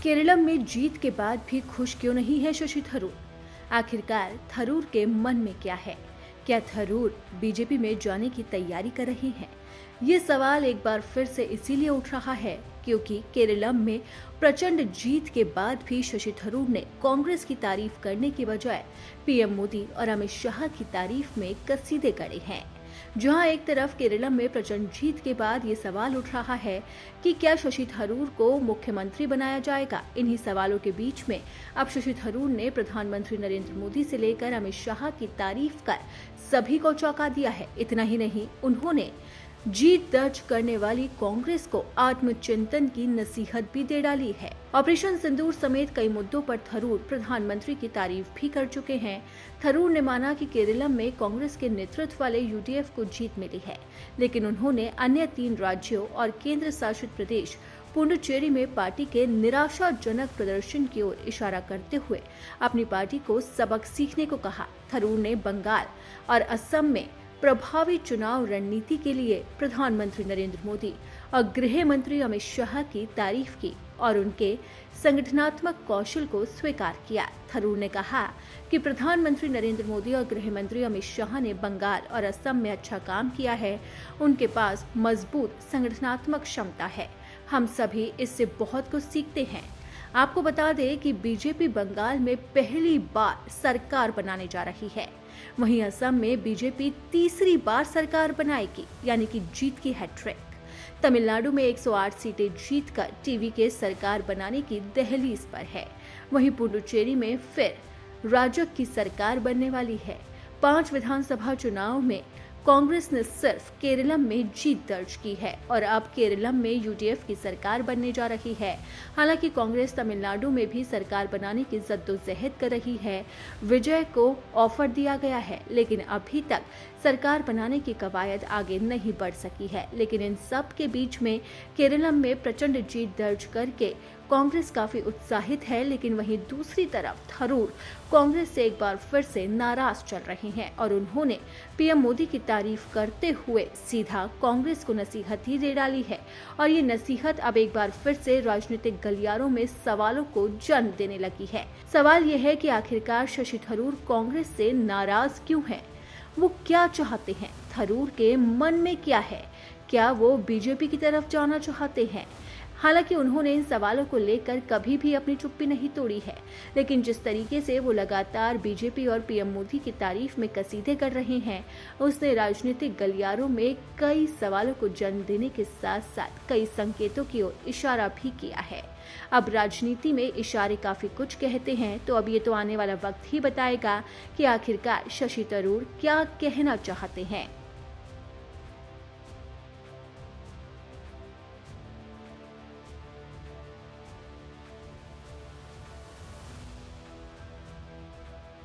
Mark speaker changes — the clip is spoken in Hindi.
Speaker 1: केरलम में जीत के बाद भी खुश क्यों नहीं है शशि थरूर? आखिरकार थरूर के मन में क्या है? क्या थरूर बीजेपी में जाने की तैयारी कर रहे हैं? ये सवाल एक बार फिर से इसीलिए उठ रहा है क्योंकि केरलम में प्रचंड जीत के बाद भी शशि थरूर ने कांग्रेस की तारीफ करने की बजाय पीएम मोदी और अमित शाह की तारीफ में कसीदे गढ़े हैं। जहां एक तरफ केरलम में प्रचंड जीत के बाद ये सवाल उठ रहा है कि क्या शशि थरूर को मुख्यमंत्री बनाया जाएगा। इन्हीं सवालों के बीच में अब शशि थरूर ने प्रधानमंत्री नरेंद्र मोदी से लेकर अमित शाह की तारीफ कर सभी को चौंका दिया है। इतना ही नहीं, उन्होंने जीत दर्ज करने वाली कांग्रेस को आत्मचिंतन की नसीहत भी दे डाली है। ऑपरेशन सिंदूर समेत कई मुद्दों पर थरूर प्रधानमंत्री की तारीफ भी कर चुके हैं। थरूर ने माना कि केरलम में कांग्रेस के नेतृत्व वाले यूडीएफ को जीत मिली है, लेकिन उन्होंने अन्य 3 राज्यों और केंद्र शासित प्रदेश पुडुचेरी में पार्टी के निराशाजनक प्रदर्शन की ओर इशारा करते हुए अपनी पार्टी को सबक सीखने को कहा। थरूर ने बंगाल और असम में प्रभावी चुनाव रणनीति के लिए प्रधानमंत्री नरेंद्र मोदी और गृह मंत्री अमित शाह की तारीफ की और उनके संगठनात्मक कौशल को स्वीकार किया। थरूर ने कहा कि प्रधानमंत्री नरेंद्र मोदी और गृह मंत्री अमित शाह ने बंगाल और असम में अच्छा काम किया है। उनके पास मजबूत संगठनात्मक क्षमता है। हम सभी इससे बहुत कुछ सीखते हैं। आपको बता दें कि बीजेपी बंगाल में पहली बार सरकार बनाने जा रही है। वहीं असम में बीजेपी तीसरी बार सरकार बनाएगी, यानी कि जीत की हैट्रिक। तमिलनाडु में 108 सीटें जीतकर टीवी के सरकार बनाने की दहलीज पर है। वहीं पुडुचेरी में फिर राजग की सरकार बनने वाली है। 5 विधानसभा चुनाव में कांग्रेस ने सिर्फ केरलम में जीत दर्ज की है और अब केरलम में यूडीएफ की सरकार बनने जा रही है। हालांकि कांग्रेस तमिलनाडु में भी सरकार बनाने की जद्दोजहद कर रही है। विजय को ऑफर दिया गया है, लेकिन अभी तक सरकार बनाने की कवायद आगे नहीं बढ़ सकी है। लेकिन इन सब के बीच में केरलम में प्रचंड जीत दर्ज करके कांग्रेस काफी उत्साहित है, लेकिन वहीं दूसरी तरफ थरूर कांग्रेस से एक बार फिर से नाराज चल रहे हैं और उन्होंने पीएम मोदी की तारीफ करते हुए सीधा कांग्रेस को नसीहत ही दे डाली है। और ये नसीहत अब एक बार फिर से राजनीतिक गलियारों में सवालों को जन्म देने लगी है। सवाल यह है कि आखिरकार शशि थरूर कांग्रेस से नाराज क्यों हैं? वो क्या चाहते हैं? थरूर के मन में क्या है? क्या वो बीजेपी की तरफ जाना चाहते हैं? हालांकि उन्होंने इन सवालों को लेकर कभी भी अपनी चुप्पी नहीं तोड़ी है, लेकिन जिस तरीके से वो लगातार बीजेपी और पीएम मोदी की तारीफ में कसीदे कर रहे हैं, उसने राजनीतिक गलियारों में कई सवालों को जन्म देने के साथ साथ कई संकेतों की ओर इशारा भी किया है। अब राजनीति में इशारे काफी कुछ कहते हैं, तो अब ये तो आने वाला वक्त ही बताएगा कि आखिरकार शशि थरूर क्या कहना चाहते हैं।